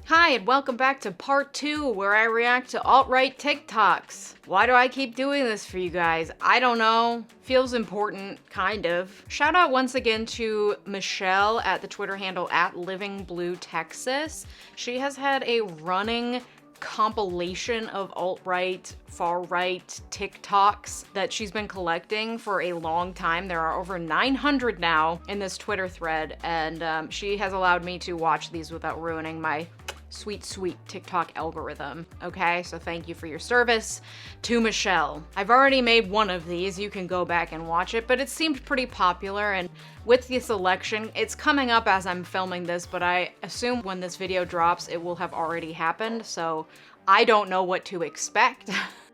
Hi, and welcome back to part 2, where I react to alt-right TikToks. Why do I keep doing this for you guys? I don't know. Feels important, kind of. Shout out once again to Michelle at the Twitter handle @LivingBlueTexas. She has had a running compilation of alt-right, far-right TikToks that she's been collecting for a long time. There are over 900 now in this Twitter thread, and she has allowed me to watch these without ruining my sweet, sweet TikTok algorithm. Okay, so thank you for your service to Michelle. I've already made one of these. You can go back and watch it, but it seemed pretty popular, and with this election, it's coming up as I'm filming this, but I assume when this video drops, it will have already happened, so I don't know what to expect.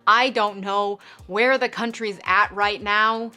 I don't know where the country's at right now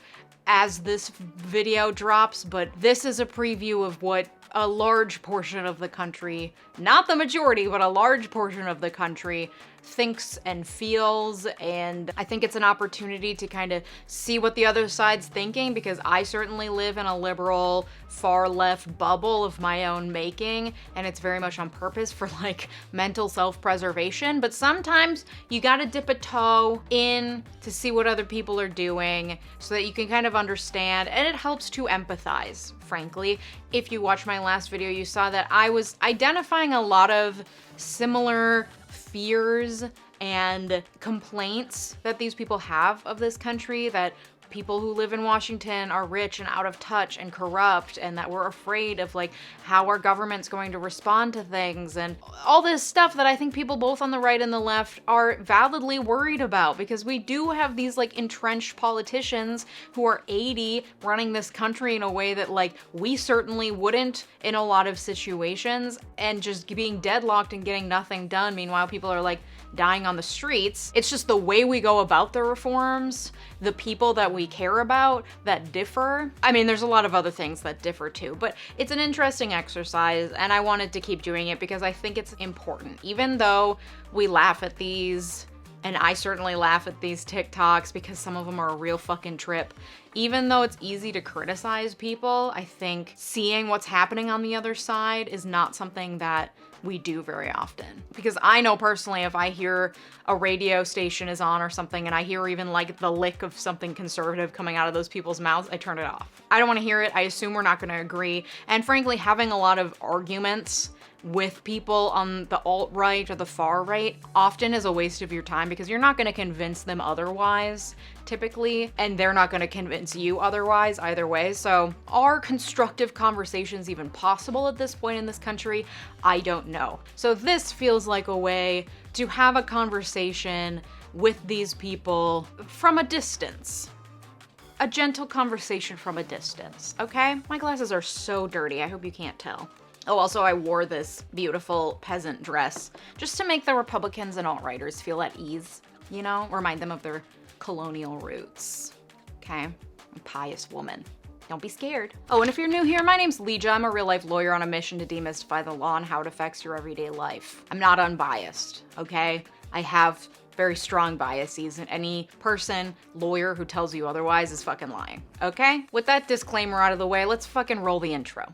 as this video drops, but this is a preview of what a large portion of the country, not the majority, but a large portion of the country thinks and feels, and I think it's an opportunity to kind of see what the other side's thinking, because I certainly live in a liberal, far-left bubble of my own making, and it's very much on purpose for like mental self-preservation, but sometimes you gotta dip a toe in to see what other people are doing so that you can kind of understand, and it helps to empathize, frankly. If you watched my last video, you saw that I was identifying a lot of similar fears and complaints that these people have of this country, that people who live in Washington are rich and out of touch and corrupt, and that we're afraid of like how our government's going to respond to things, and all this stuff that I think people both on the right and the left are validly worried about, because we do have these like entrenched politicians who are 80 running this country in a way that like we certainly wouldn't in a lot of situations, and just being deadlocked and getting nothing done. Meanwhile, people are like dying on the streets. It's just the way we go about the reforms, the people that we care about, that differ. I mean, there's a lot of other things that differ too, but it's an interesting exercise, and I wanted to keep doing it because I think it's important. Even though we laugh at these, and I certainly laugh at these TikToks because some of them are a real fucking trip. Even though it's easy to criticize people, I think seeing what's happening on the other side is not something that we do very often. Because I know personally, if I hear a radio station is on or something, and I hear even like the lick of something conservative coming out of those people's mouths, I turn it off. I don't want to hear it. I assume we're not going to agree. And frankly, having a lot of arguments with people on the alt-right or the far-right often is a waste of your time, because you're not going to convince them otherwise, typically, and they're not going to convince you otherwise either way. So are constructive conversations even possible at this point in this country? I don't know. So this feels like a way to have a conversation with these people from a distance. A gentle conversation from a distance, okay? My glasses are so dirty, I hope you can't tell. Oh, also I wore this beautiful peasant dress just to make the Republicans and alt-righters feel at ease, you know? Remind them of their colonial roots, okay? I'm a pious woman. Don't be scared. Oh, and if you're new here, my name's Leeja. I'm a real-life lawyer on a mission to demystify the law and how it affects your everyday life. I'm not unbiased, okay? I have very strong biases, and any person, lawyer, who tells you otherwise is fucking lying, okay? With that disclaimer out of the way, let's fucking roll the intro.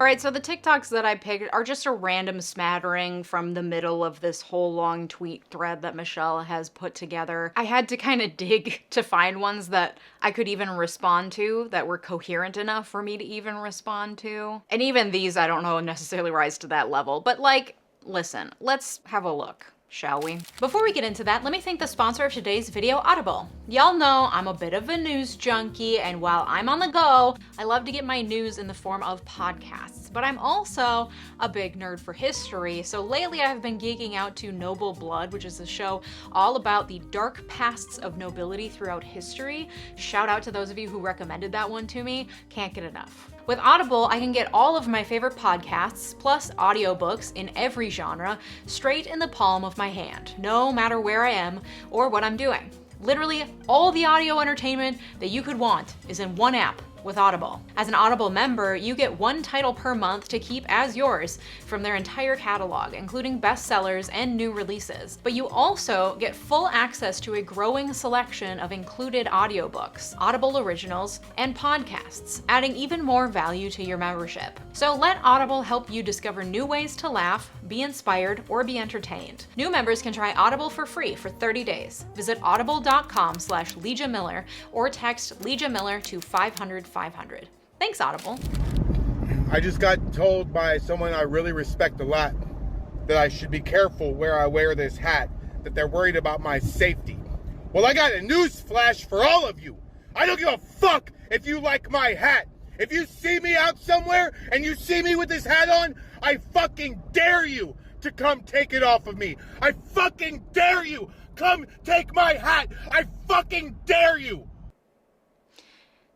All right, so the TikToks that I picked are just a random smattering from the middle of this whole long tweet thread that Michelle has put together. I had to kind of dig to find ones that I could even respond to, that were coherent enough for me to even respond to. And even these, I don't know, necessarily rise to that level. But like, listen, let's have a look, shall we? Before we get into that, let me thank the sponsor of today's video, Audible. Y'all know I'm a bit of a news junkie, and while I'm on the go, I love to get my news in the form of podcasts. But I'm also a big nerd for history, so lately I've been geeking out to Noble Blood, which is a show all about the dark pasts of nobility throughout history. Shout out to those of you who recommended that one to me. Can't get enough. With Audible, I can get all of my favorite podcasts, plus audiobooks in every genre, straight in the palm of my hand, no matter where I am or what I'm doing. Literally, all the audio entertainment that you could want is in one app, with Audible. As an Audible member, you get one title per month to keep as yours from their entire catalog, including bestsellers and new releases. But you also get full access to a growing selection of included audiobooks, Audible originals, and podcasts, adding even more value to your membership. So let Audible help you discover new ways to laugh, be inspired, or be entertained. New members can try Audible for free for 30 days. Visit audible.com/Leeja Miller or text Leeja Miller to 500-500. Thanks, Audible. I just got told by someone I really respect a lot that I should be careful where I wear this hat, that they're worried about my safety. Well, I got a news flash for all of you. I don't give a fuck if you like my hat. If you see me out somewhere and you see me with this hat on, I fucking dare you to come take it off of me. I fucking dare you. Come take my hat. I fucking dare you.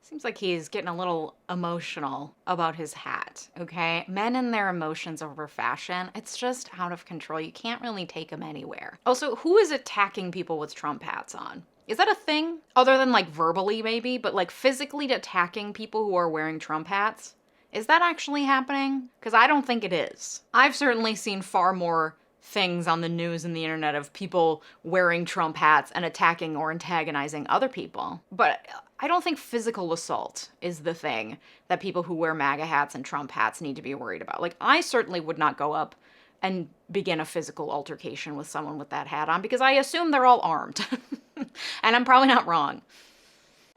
Seems like he's getting a little emotional about his hat, okay? Men and their emotions over fashion, it's just out of control. You can't really take them anywhere. Also, who is attacking people with Trump hats on? Is that a thing? Other than like verbally maybe, but like physically attacking people who are wearing Trump hats? Is that actually happening? Because I don't think it is. I've certainly seen far more things on the news and the internet of people wearing Trump hats and attacking or antagonizing other people. But I don't think physical assault is the thing that people who wear MAGA hats and Trump hats need to be worried about. Like, I certainly would not go up and begin a physical altercation with someone with that hat on because I assume they're all armed. And I'm probably not wrong.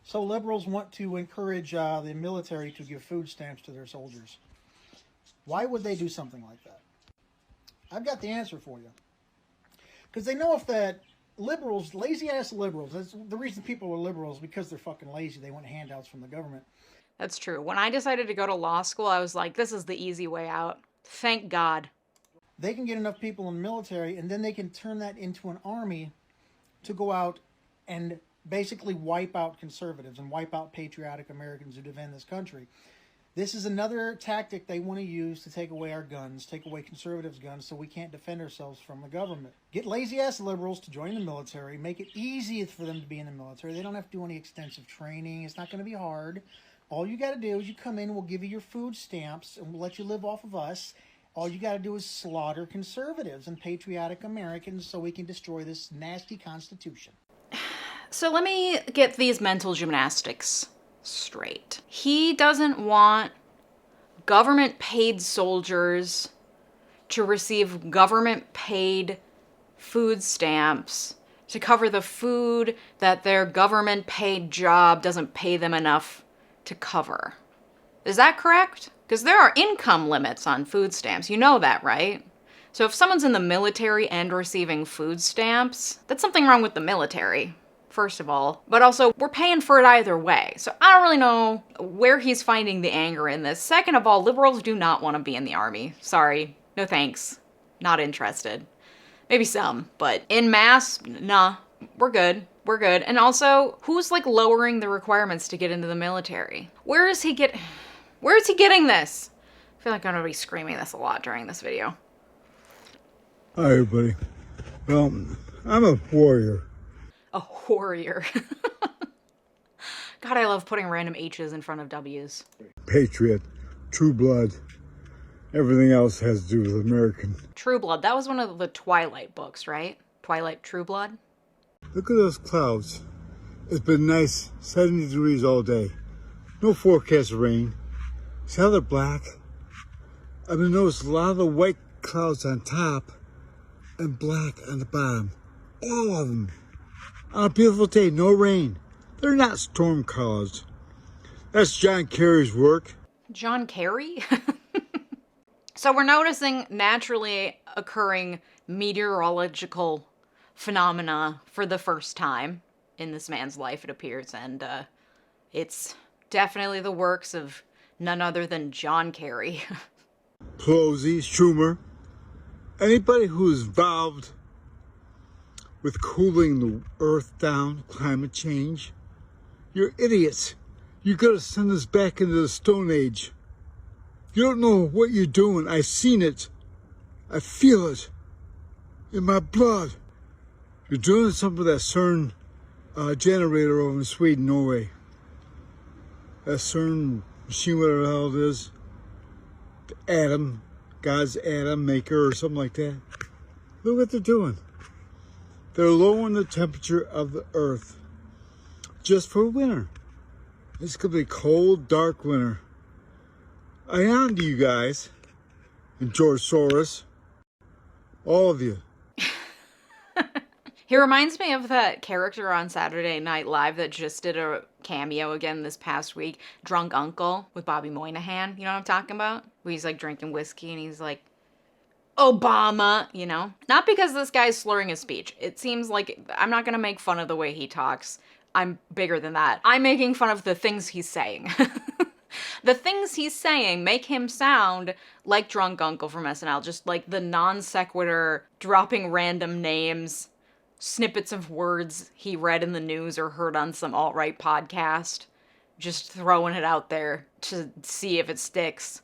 So liberals want to encourage the military to give food stamps to their soldiers. Why would they do something like that? I've got the answer for you. Because they know if that liberals, lazy-ass liberals, that's the reason people are liberals, because they're fucking lazy. They want handouts from the government. That's true. When I decided to go to law school, I was like, this is the easy way out. Thank God. They can get enough people in the military, and then they can turn that into an army to go out and basically wipe out conservatives and wipe out patriotic Americans who defend this country. This is another tactic they want to use to take away our guns, take away conservatives' guns, so we can't defend ourselves from the government. Get lazy-ass liberals to join the military, make it easy for them to be in the military. They don't have to do any extensive training. It's not going to be hard. All you got to do is you come in, we'll give you your food stamps, and we'll let you live off of us. All you got to do is slaughter conservatives and patriotic Americans so we can destroy this nasty Constitution. So let me get these mental gymnastics straight. He doesn't want government-paid soldiers to receive government-paid food stamps to cover the food that their government-paid job doesn't pay them enough to cover. Is that correct? Because there are income limits on food stamps. You know that, right? So if someone's in the military and receiving food stamps, that's something wrong with the military, first of all. But also, we're paying for it either way. So I don't really know where he's finding the anger in this. Second of all, liberals do not want to be in the army. Sorry. No thanks. Not interested. Maybe some, but in mass, nah. We're good. We're good. And also, who's like lowering the requirements to get into the military? Where is he getting this? I feel like I'm gonna be screaming this a lot during this video. Hi, everybody. Well, I'm a warrior. A warrior. God, I love putting random H's in front of W's. Patriot, true blood. Everything else has to do with American. True Blood. That was one of the Twilight books, right? Twilight True Blood? Look at those clouds. It's been nice, 70 degrees all day. No forecast of rain. See how they're black? I've been noticing a lot of the white clouds on top and black on the bottom. All of them. On a beautiful day, no rain. They're not storm clouds. That's John Kerry's work. John Kerry? So we're noticing naturally occurring meteorological phenomena for the first time in this man's life, it appears, and it's definitely the works of none other than John Kerry. Pelosi, Schumer, anybody who's involved with cooling the earth down, climate change, you're idiots. You gotta send us back into the Stone Age. You don't know what you're doing. I've seen it. I feel it in my blood. You're doing something with that CERN generator over in Sweden, Norway. a CERN machine, whatever the hell it is, the atom, God's atom maker or something like that. Look what they're doing. They're lowering the temperature of the Earth just for winter. It's going to be a cold, dark winter. I on to you guys, and George Soros, all of you. He reminds me of that character on Saturday Night Live that just did a cameo again this past week, Drunk Uncle with Bobby Moynihan. You know what I'm talking about? Where he's like drinking whiskey and he's like, Obama, you know? Not because this guy's slurring his speech. It seems like I'm not gonna make fun of the way he talks. I'm bigger than that. I'm making fun of the things he's saying. The things he's saying make him sound like Drunk Uncle from SNL, just like the non sequitur, dropping random names, snippets of words he read in the news or heard on some alt-right podcast, just throwing it out there to see if it sticks,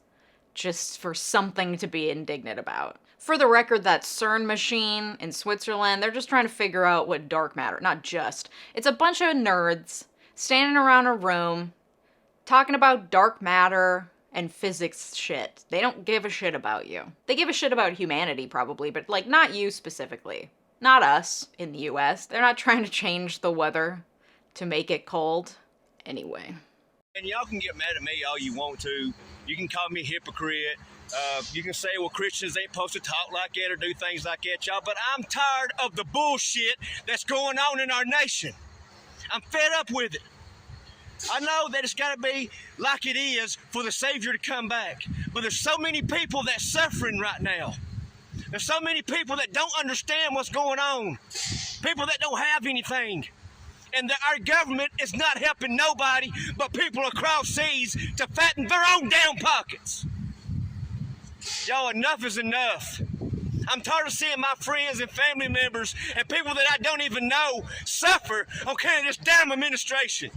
just for something to be indignant about. For the record, that CERN machine in Switzerland, they're just trying to figure out what dark matter, not just. It's a bunch of nerds standing around a room talking about dark matter and physics shit. They don't give a shit about you. They give a shit about humanity probably, but like not you specifically. Not us in the US. They're not trying to change the weather to make it cold. Anyway. And y'all can get mad at me all you want to. You can call me a hypocrite. You can say, well, Christians ain't supposed to talk like that or do things like that, y'all. But I'm tired of the bullshit that's going on in our nation. I'm fed up with it. I know that it's got to be like it is for the Savior to come back. But there's so many people that's suffering right now. There's so many people that don't understand what's going on. People that don't have anything. And that our government is not helping nobody but people across seas to fatten their own damn pockets. Y'all, enough is enough. I'm tired of seeing my friends and family members and people that I don't even know suffer on account of this damn administration.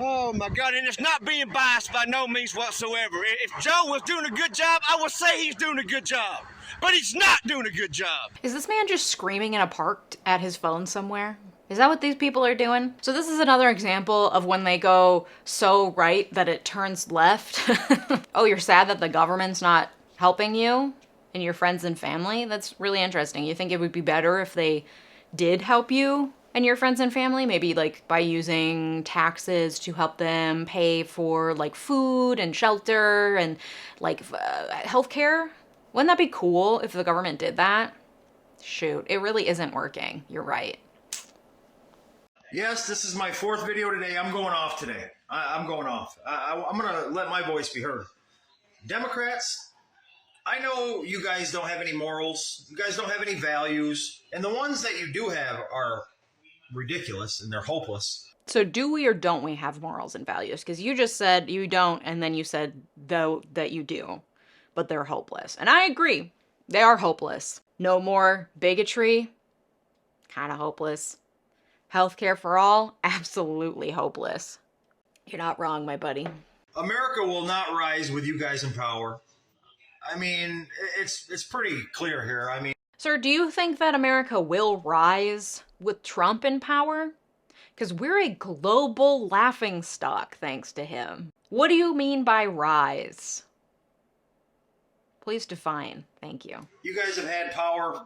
Oh my God, and it's not being biased by no means whatsoever. If Joe was doing a good job, I would say he's doing a good job. But he's not doing a good job. Is this man just screaming in a park at his phone somewhere? Is that what these people are doing? So this is another example of when they go so right that it turns left. Oh, you're sad that the government's not helping you and your friends and family? That's really interesting. You think it would be better if they did help you and your friends and family? Maybe like by using taxes to help them pay for like food and shelter and like healthcare? Wouldn't that be cool if the government did that? Shoot, it really isn't working. You're right. Yes, this is my fourth video today. I'm going off today. I'm going off. I'm going to let my voice be heard. Democrats, I know you guys don't have any morals. You guys don't have any values. And the ones that you do have are ridiculous and they're hopeless. So do we or don't we have morals and values? Because you just said you don't, and then you said, though, that you do. But they're hopeless. And I agree. They are hopeless. No more bigotry. Kind of hopeless. Healthcare for all. Absolutely hopeless. You're not wrong, my buddy. America will not rise with you guys in power. I mean, it's pretty clear here. I mean, Sir, do you think that America will rise with Trump in power? Because we're a global laughingstock thanks to him. What do you mean by rise? Please define. Thank you. you guys have had power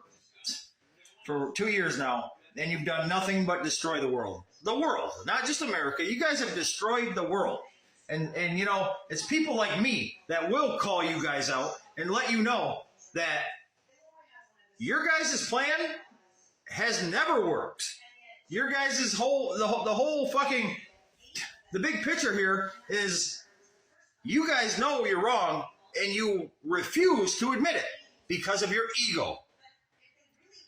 for 2 years now, and you've done nothing but destroy the world. The world, not just America. You guys have destroyed the world. And you know, it's people like me that will call you guys out and let you know that your guys' plan has never worked. Your guys' the whole fucking, the big picture here is you guys know you're wrong and you refuse to admit it because of your ego.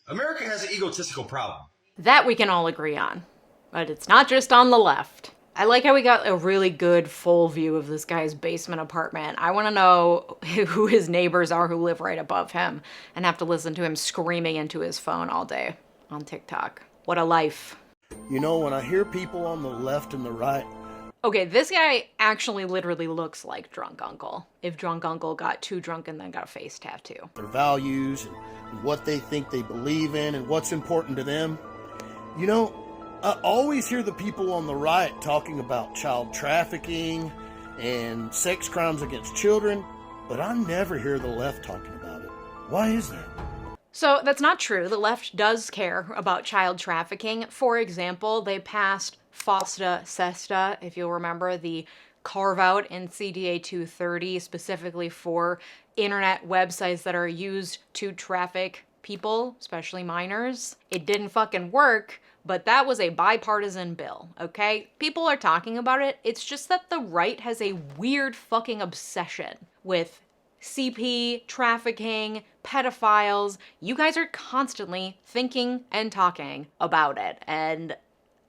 America has an egotistical problem. That we can all agree on. But it's not just on the left. I like how we got a really good full view of this guy's basement apartment. I want to know who his neighbors are who live right above him and have to listen to him screaming into his phone all day on TikTok. What a life. You know, when I hear people on the left and the right, Okay, this guy actually literally looks like Drunk Uncle. If Drunk Uncle got too drunk and then got a face tattoo. their values and what they think they believe in and what's important to them, you know, I always hear the people on the right talking about child trafficking and sex crimes against children, but I never hear the left talking about it. Why is that? So that's not true. The left does care about child trafficking. For example, they passed FOSTA SESTA, if you'll remember, the carve-out in CDA 230 specifically for internet websites that are used to traffic people, especially minors. It didn't fucking work, but that was a bipartisan bill, okay? People are talking about it. It's just that the right has a weird fucking obsession with CP, trafficking, pedophiles. You guys are constantly thinking and talking about it. And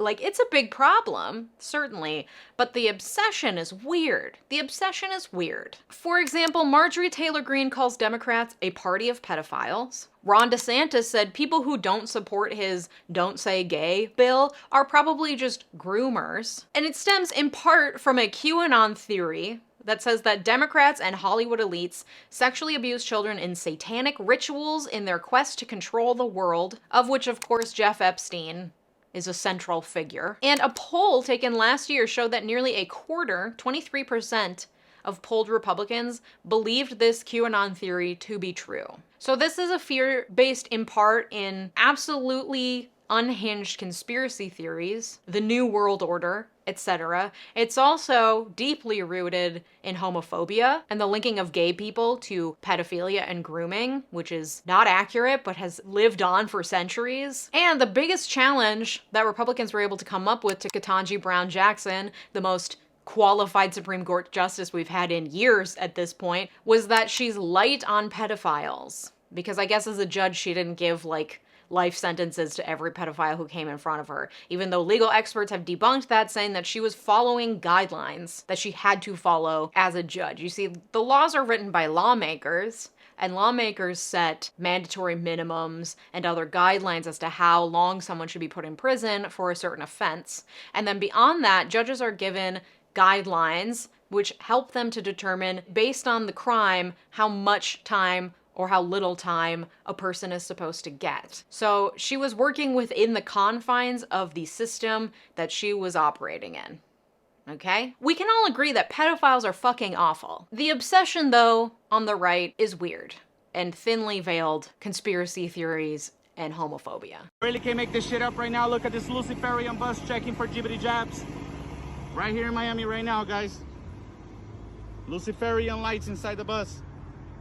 like, it's a big problem, certainly, but the obsession is weird. The obsession is weird. For example, Marjorie Taylor Greene calls Democrats a party of pedophiles. Ron DeSantis said people who don't support his Don't Say Gay bill are probably just groomers. And it stems in part from a QAnon theory that says that Democrats and Hollywood elites sexually abuse children in satanic rituals in their quest to control the world, of which, of course, Jeff Epstein is a central figure. And a poll taken last year showed that nearly a quarter, 23%, of polled Republicans believed this QAnon theory to be true. So this is a fear based in part in absolutely unhinged conspiracy theories, the New World Order, etc. It's also deeply rooted in homophobia and the linking of gay people to pedophilia and grooming, which is not accurate but has lived on for centuries. And the biggest challenge that Republicans were able to come up with to Ketanji Brown Jackson, the most qualified Supreme Court justice we've had in years at this point, was that she's light on pedophiles. Because I guess as a judge, she didn't give like life sentences to every pedophile who came in front of her, even though legal experts have debunked that, saying that she was following guidelines that she had to follow as a judge. You see, the laws are written by lawmakers, and lawmakers set mandatory minimums and other guidelines as to how long someone should be put in prison for a certain offense. And then beyond that, judges are given guidelines which help them to determine, based on the crime, how much time or how little time a person is supposed to get. So she was working within the confines of the system that she was operating in. Okay? We can all agree that pedophiles are fucking awful. The obsession, though, on the right is weird and thinly veiled conspiracy theories and homophobia. Really can't make this shit up right now. Look at this Luciferian bus checking for jibbity jabs. Right here in Miami right now, guys. Luciferian lights inside the bus.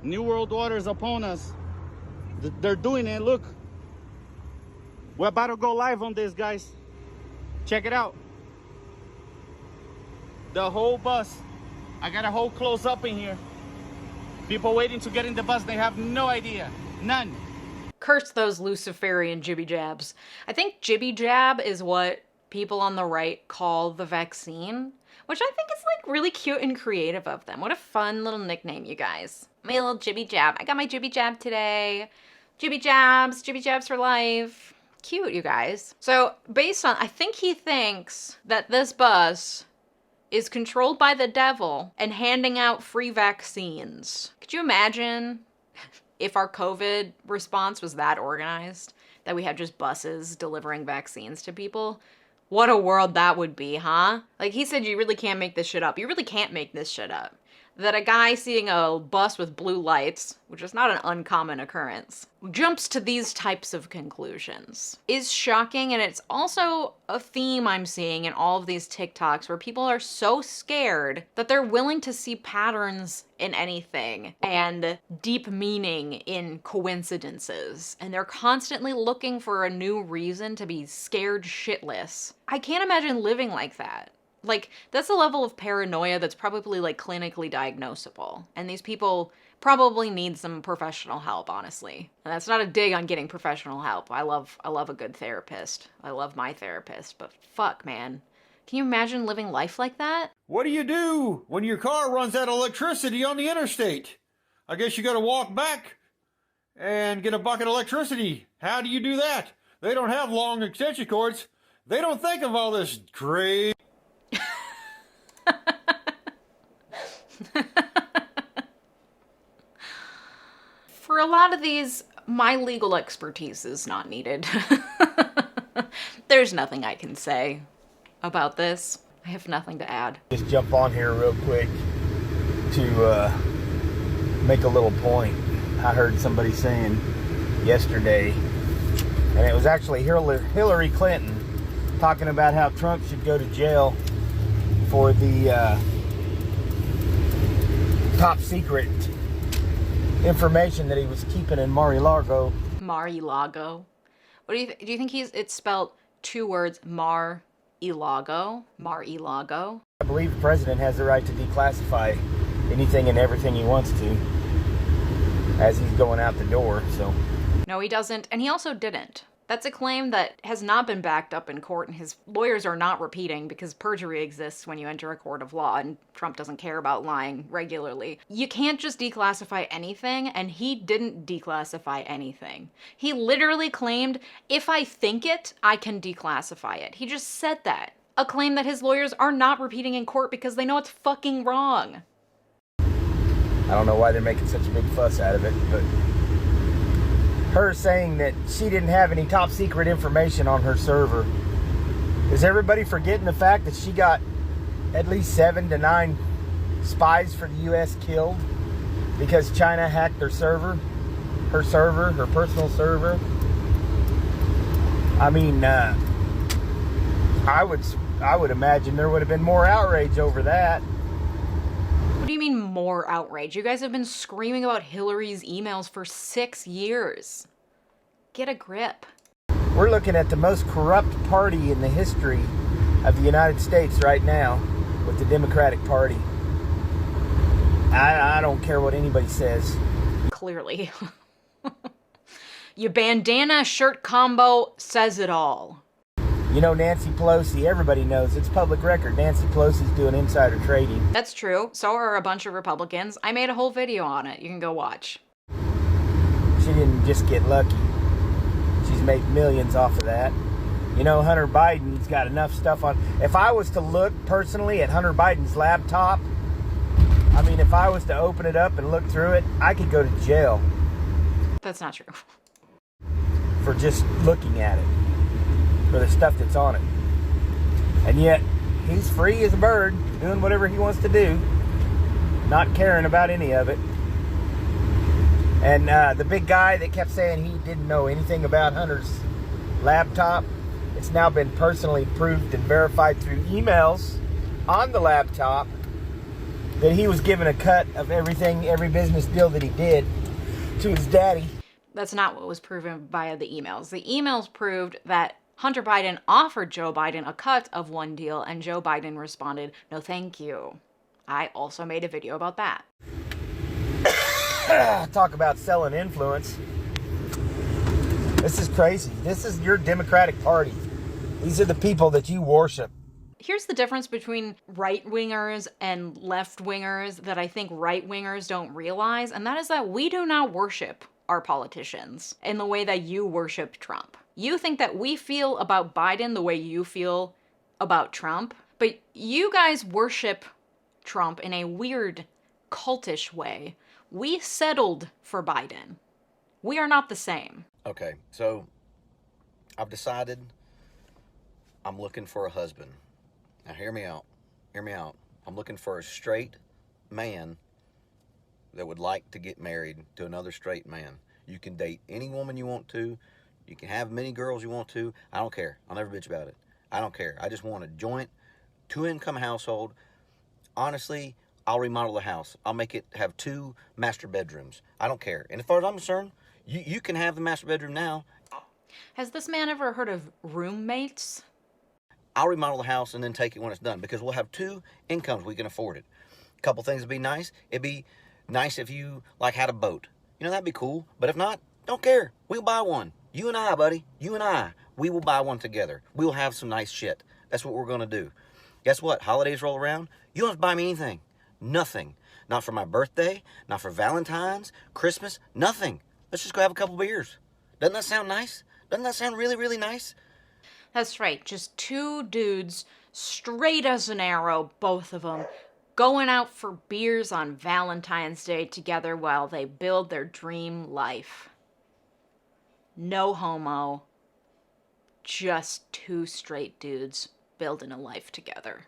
New World Order is upon us. They're doing it, look. We're about to go live on this, guys. Check it out. The whole bus. I got a whole close up in here. People waiting to get in the bus, they have no idea. None. Curse those Luciferian jibby jabs. I think jibby jab is what people on the right call the vaccine, which I think is like really cute and creative of them. What a fun little nickname, you guys. My little jibby jab. I got my jibby jab today. Jibby jabs for life. Cute, you guys. So based on, I think he thinks that this bus is controlled by the devil and handing out free vaccines. Could you imagine if our COVID response was that organized? That we had just buses delivering vaccines to people? What a world that would be, huh? Like, he said you really can't make this shit up. You really can't make this shit up. That a guy seeing a bus with blue lights, which is not an uncommon occurrence, jumps to these types of conclusions is shocking, and it's also a theme I'm seeing in all of these TikToks where people are so scared that they're willing to see patterns in anything and deep meaning in coincidences, and they're constantly looking for a new reason to be scared shitless. I can't imagine living like that. Like, that's a level of paranoia that's probably, like, clinically diagnosable. And these people probably need some professional help, honestly. And that's not a dig on getting professional help. I love a good therapist. I love my therapist, but fuck, man. Can you imagine living life like that? What do you do when your car runs out of electricity on the interstate? I guess you gotta walk back and get a bucket of electricity. How do you do that? They don't have long extension cords. They don't think of all this crazy. For a lot of these, my legal expertise is not needed. There's nothing I can say about this. I have nothing to add. Just jump on here real quick to make a little point. I heard somebody saying yesterday, and it was actually Hillary Clinton talking about how Trump should go to jail for the top secret information that he was keeping in Mar-a-Lago. Mar-a-Lago. What do you think it's spelled two words, Mar-a-Lago? Mar-a-Lago? I believe the president has the right to declassify anything and everything he wants to as he's going out the door, so. No, he doesn't, and he also didn't. That's a claim that has not been backed up in court, and his lawyers are not repeating because perjury exists when you enter a court of law, and Trump doesn't care about lying regularly. You can't just declassify anything, and he didn't declassify anything. He literally claimed, if I think it, I can declassify it. He just said that. A claim that his lawyers are not repeating in court because they know it's fucking wrong. I don't know why they're making such a big fuss out of it, but her saying that she didn't have any top secret information on her server. Is everybody forgetting the fact that she got at least 7 to 9 spies for the U.S. killed because China hacked her server, her personal server? I mean, I would imagine there would have been more outrage over that. What do you mean more outrage? You guys have been screaming about Hillary's emails for 6 years. Get a grip. We're looking at the most corrupt party in the history of the United States right now with the Democratic Party. I don't care what anybody says. Clearly. Your bandana shirt combo says it all. You know, Nancy Pelosi, everybody knows, it's public record. Nancy Pelosi's doing insider trading. That's true. So are a bunch of Republicans. I made a whole video on it. You can go watch. She didn't just get lucky. She's made millions off of that. You know, Hunter Biden's got enough stuff on. If I was to look personally at Hunter Biden's laptop, I mean, if I was to open it up and look through it, I could go to jail. That's not true. For just looking at it. For the stuff that's on it. And yet, he's free as a bird, doing whatever he wants to do, not caring about any of it. And the big guy that kept saying he didn't know anything about Hunter's laptop, it's now been personally proved and verified through emails on the laptop that he was given a cut of everything, every business deal that he did to his daddy. That's not what was proven via the emails. The emails proved that Hunter Biden offered Joe Biden a cut of one deal, and Joe Biden responded, "No, thank you." I also made a video about that. Talk about selling influence. This is crazy. This is your Democratic Party. These are the people that you worship. Here's the difference between right-wingers and left-wingers that I think right-wingers don't realize, and that is that we do not worship our politicians in the way that you worship Trump. You think that we feel about Biden the way you feel about Trump, but you guys worship Trump in a weird, cultish way. We settled for Biden. We are not the same. Okay, so I've decided I'm looking for a husband. Now hear me out. Hear me out. I'm looking for a straight man that would like to get married to another straight man. You can date any woman you want to. You can have many girls you want to. I don't care. I'll never bitch about it. I don't care. I just want a joint, 2-income household. Honestly, I'll remodel the house. I'll make it have 2 master bedrooms. I don't care. And as far as I'm concerned, you can have the master bedroom now. Has this man ever heard of roommates? I'll remodel the house and then take it when it's done because we'll have 2 incomes. We can afford it. A couple things would be nice. It'd be nice if you, like, had a boat. You know, that'd be cool. But if not, don't care. We'll buy one. You and I, buddy. You and I. We will buy one together. We'll have some nice shit. That's what we're going to do. Guess what? Holidays roll around. You don't have to buy me anything. Nothing. Not for my birthday. Not for Valentine's. Christmas. Nothing. Let's just go have a couple beers. Doesn't that sound nice? Doesn't that sound really, really nice? That's right. Just 2 dudes, straight as an arrow, both of them, going out for beers on Valentine's Day together while they build their dream life. No homo. just two straight dudes building a life together.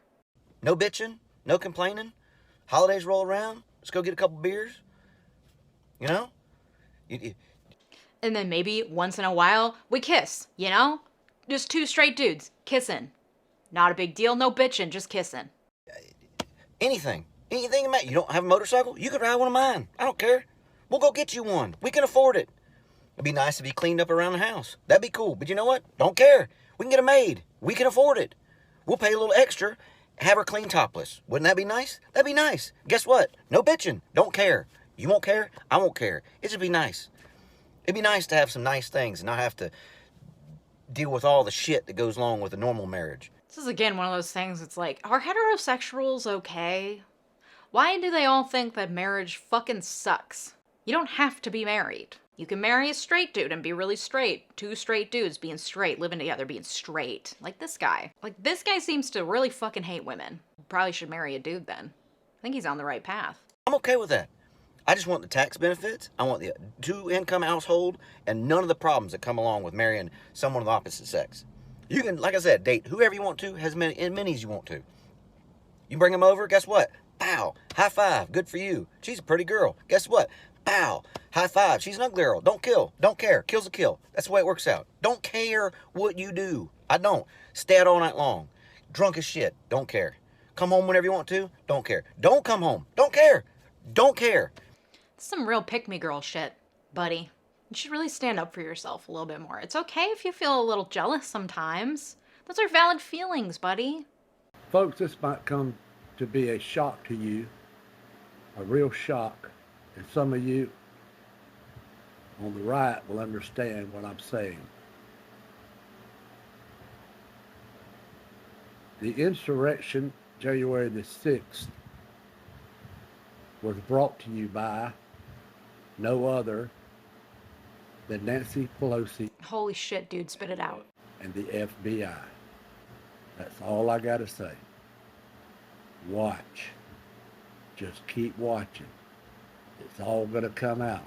No bitching, no complaining. Holidays roll around, let's go get a couple beers. You know? And then maybe once in a while, we kiss, you know? Just two straight dudes kissing. Not a big deal, no bitching, just kissing. Anything. Anything, Matt. You don't have a motorcycle? You could ride one of mine. I don't care. We'll go get you one. We can afford it. It'd be nice if you cleaned up around the house. That'd be cool. But you know what? Don't care. We can get a maid. We can afford it. We'll pay a little extra, have her clean topless. Wouldn't that be nice? That'd be nice. Guess what? No bitching. Don't care. You won't care. I won't care. It'd just be nice. It'd be nice to have some nice things and not have to deal with all the shit that goes along with a normal marriage. This is again one of those things, it's like, are heterosexuals okay? Why do they all think that marriage fucking sucks? You don't have to be married. You can marry a straight dude and be really straight. Two straight dudes being straight, living together, being straight. Like this guy. Like, this guy seems to really fucking hate women. Probably should marry a dude then. I think he's on the right path. I'm okay with that. I just want the tax benefits. I want the two-income household and none of the problems that come along with marrying someone of the opposite sex. You can, like I said, date whoever you want to, as many as you want to. You bring them over, guess what? Pow, high five, good for you. She's a pretty girl. Guess what? Pow, high five, she's an ugly girl. Don't kill, don't care. Kill's a kill. That's the way it works out. Don't care what you do. I don't. Stay out all night long. Drunk as shit. Don't care. Come home whenever you want to. Don't care. Don't come home. Don't care. Don't care. Some real pick-me-girl shit, buddy. You should really stand up for yourself a little bit more. It's okay if you feel a little jealous sometimes. Those are valid feelings, buddy. Folks, this might come to be a shock to you, a real shock, and some of you on the right will understand what I'm saying. The insurrection, January the 6th, was brought to you by no other than Nancy Pelosi. Holy shit, dude, spit it out. And the FBI. That's all I gotta say. Watch. Just keep watching. It's all gonna come out.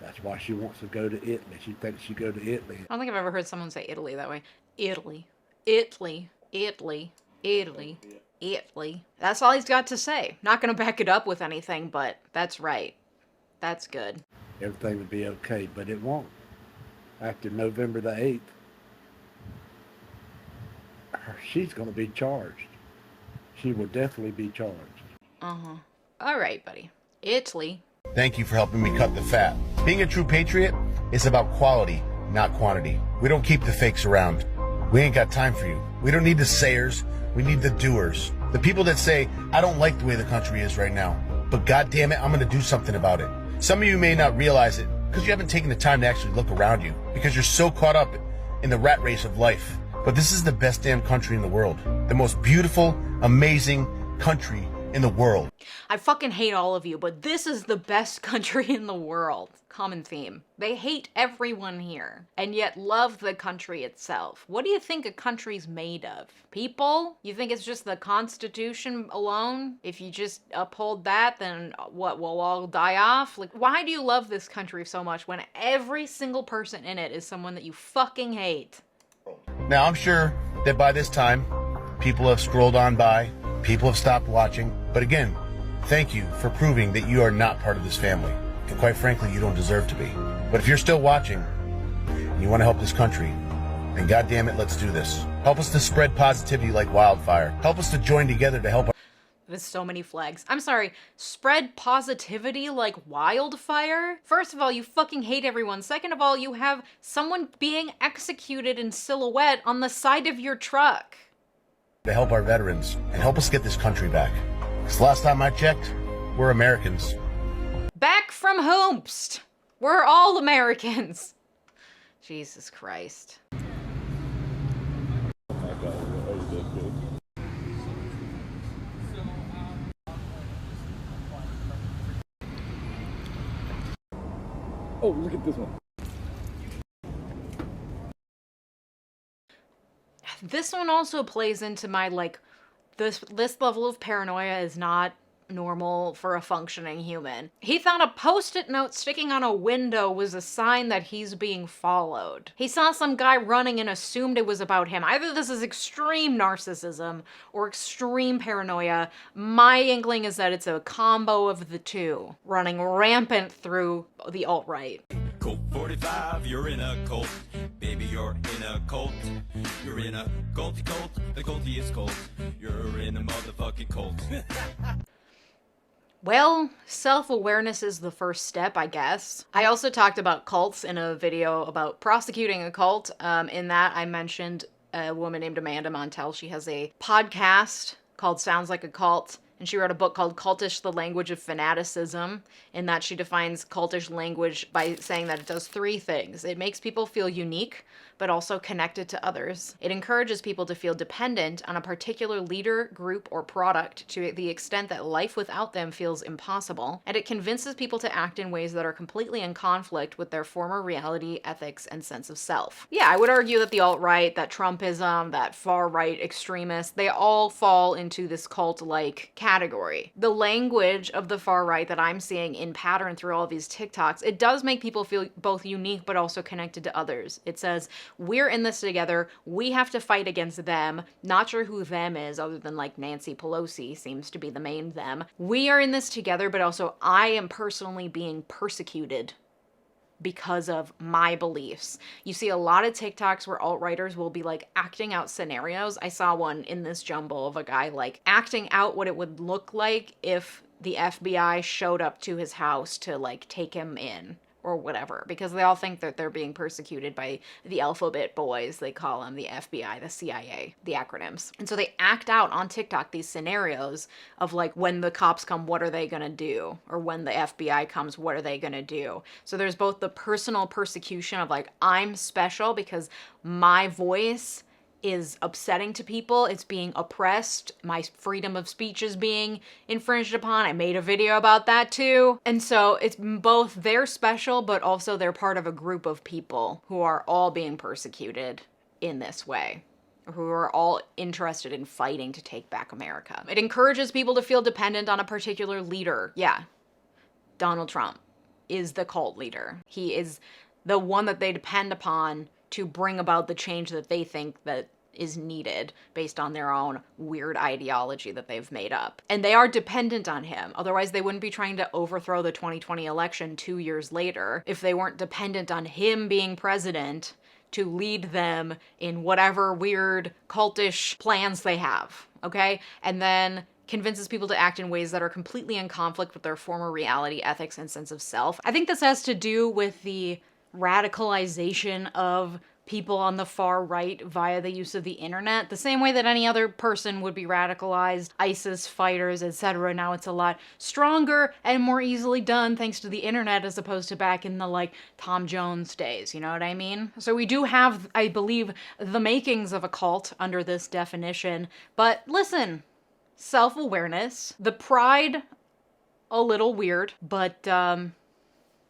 That's why she wants to go to Italy. She thinks she go to Italy. I don't think I've ever heard someone say Italy that way. Italy. Italy. Italy. Italy. Italy. That's all he's got to say. Not gonna back it up with anything, but that's right. That's good. Everything will be okay, but it won't. After November the 8th, she's going to be charged. She will definitely be charged. Uh-huh. All right, buddy. Italy. Thank you for helping me cut the fat. Being a true patriot is about quality, not quantity. We don't keep the fakes around. We ain't got time for you. We don't need the sayers. We need the doers. The people that say, I don't like the way the country is right now, but God damn it, I'm going to do something about it. Some of you may not realize it because you haven't taken the time to actually look around you because you're so caught up in the rat race of life. But this is the best damn country in the world. The most beautiful, amazing country in the world. I fucking hate all of you, but this is the best country in the world. Common theme. They hate everyone here, and yet love the country itself. What do you think a country's made of? People? You think it's just the Constitution alone? If you just uphold that, then what, we'll all die off? Like, why do you love this country so much when every single person in it is someone that you fucking hate? Now, I'm sure that by this time, people have scrolled on by, people have stopped watching, but again, thank you for proving that you are not part of this family. And quite frankly, you don't deserve to be. But if you're still watching, and you want to help this country, then goddamn it, let's do this. Help us to spread positivity like wildfire. Help us to join together to help our... With so many flags. I'm sorry, spread positivity like wildfire? First of all, you fucking hate everyone. Second of all, you have someone being executed in silhouette on the side of your truck. To help our veterans and help us get this country back. Because last time I checked, we're Americans. Back from whomst? We're all Americans. Jesus Christ. Oh, look at this one. This one also plays into my, like, this level of paranoia is not normal for a functioning human. He thought a post-it note sticking on a window was a sign that he's being followed. He saw some guy running and assumed it was about him. Either this is extreme narcissism or extreme paranoia. My inkling is that it's a combo of the two, running rampant through the alt-right. Colt 45, you're in a cult. Baby, you're in a cult. You're in a culty cult. The cultiest cult. You're in a motherfucking cult. Well, self-awareness is the first step, I guess. I also talked about cults in a video about prosecuting a cult. In that, I mentioned a woman named Amanda Montell. She has a podcast called Sounds Like a Cult, and she wrote a book called Cultish: The Language of Fanaticism, in that she defines cultish language by saying that it does three things. It makes people feel unique, but also connected to others. It encourages people to feel dependent on a particular leader, group, or product to the extent that life without them feels impossible. And it convinces people to act in ways that are completely in conflict with their former reality, ethics, and sense of self. Yeah, I would argue that the alt-right, that Trumpism, that far-right extremists, they all fall into this cult-like category. The language of the far-right that I'm seeing in pattern through all these TikToks, it does make people feel both unique but also connected to others. It says, we're in this together, we have to fight against them. Not sure who them is, other than like Nancy Pelosi seems to be the main them. We are in this together, but also I am personally being persecuted because of my beliefs. You see a lot of TikToks where alt-righters will be like acting out scenarios. I saw one in this jumble of a guy like acting out what it would look like if the FBI showed up to his house to like take him in or whatever, because they all think that they're being persecuted by the alphabet boys. They call them the FBI, the CIA, the acronyms. And so they act out on TikTok these scenarios of like, when the cops come, what are they gonna do? Or when the FBI comes, what are they gonna do? So there's both the personal persecution of like, I'm special because my voice is upsetting to people, it's being oppressed, my freedom of speech is being infringed upon. I made a video about that too. And so it's both they're special, but also they're part of a group of people who are all being persecuted in this way, who are all interested in fighting to take back America. It encourages people to feel dependent on a particular leader. Yeah, Donald Trump is the cult leader. He is the one that they depend upon to bring about the change that they think that is needed based on their own weird ideology that they've made up. And they are dependent on him. Otherwise, they wouldn't be trying to overthrow the 2020 election 2 years later if they weren't dependent on him being president to lead them in whatever weird cultish plans they have, okay? And then convinces people to act in ways that are completely in conflict with their former reality, ethics, and sense of self. I think this has to do with the radicalization of people on the far right via the use of the internet, the same way that any other person would be radicalized, ISIS fighters, etc. Now it's a lot stronger and more easily done thanks to the internet as opposed to back in the like Tom Jones days, you know what I mean? So we do have, I believe, the makings of a cult under this definition, but listen, self-awareness, the pride, a little weird, but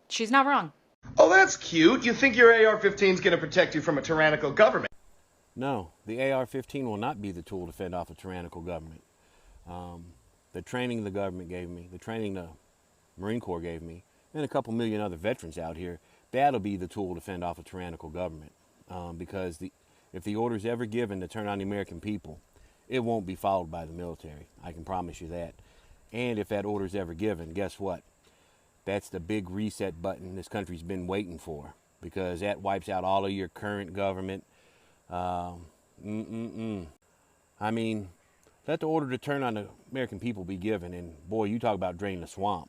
she's not wrong. Oh, that's cute. You think your AR-15 is going to protect you from a tyrannical government? No, the AR-15 will not be the tool to fend off a tyrannical government. The training the government gave me, the training the Marine Corps gave me, and a couple million other veterans out here, that'll be the tool to fend off a tyrannical government. Because if the order's ever given to turn on the American people, it won't be followed by the military. I can promise you that. And if that order's ever given, guess what? That's the big reset button this country's been waiting for, because that wipes out all of your current government. I mean, let the order to turn on the American people be given, and boy, you talk about drain the swamp.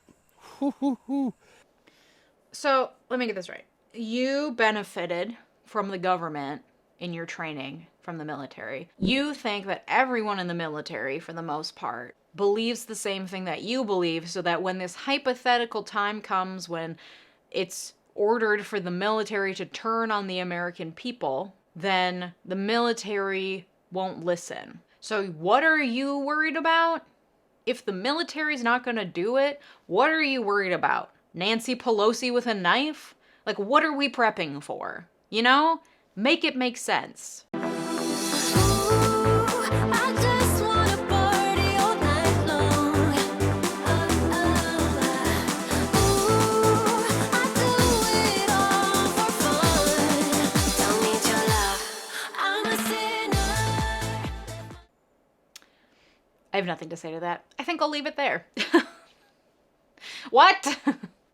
So let me get this right. You benefited from the government in your training from the military. You think that everyone in the military, for the most part, believes the same thing that you believe, so that when this hypothetical time comes when it's ordered for the military to turn on the American people, then the military won't listen. So what are you worried about? If the military's not gonna do it, what are you worried about? Nancy Pelosi with a knife? Like, what are we prepping for? You know? Make it make sense. I have nothing to say to that. I think I'll leave it there. What?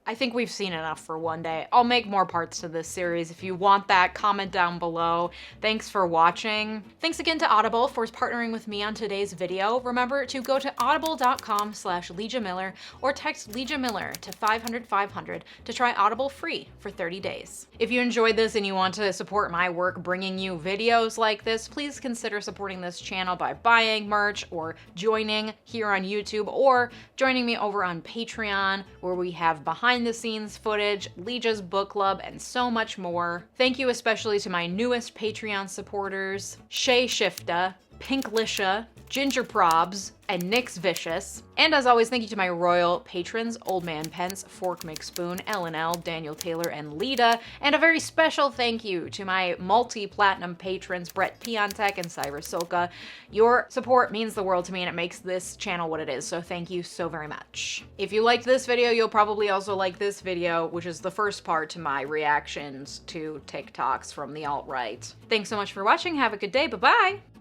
I think we've seen enough for one day. I'll make more parts to this series. If you want that, comment down below. Thanks for watching. Thanks again to Audible for partnering with me on today's video. Remember to go to audible.com/Leeja Miller or text Leeja Miller to 500-500 to try Audible free for 30 days. If you enjoyed this and you want to support my work bringing you videos like this, please consider supporting this channel by buying merch or joining here on YouTube or joining me over on Patreon, where we have behind the scenes footage, Leeja's book club, and so much more. Thank you especially to my newest Patreon supporters, 𝗬𝗓𝗪𝗑, 𝗬𝗥𝗏𝗪, Ginger Probs, and Nyx Vicious. And as always, thank you to my royal patrons, Old Man Pence, Fork McSpoon, L&L, Daniel Taylor, and Leeja. And a very special thank you to my multi-platinum patrons, Brett Piontek and 𝗬𝗓𝗪𝗑. Your support means the world to me and it makes this channel what it is, so thank you so very much. If you liked this video, you'll probably also like this video, which is the first part to my reactions to TikToks from the alt-right. Thanks so much for watching, have a good day, bye-bye!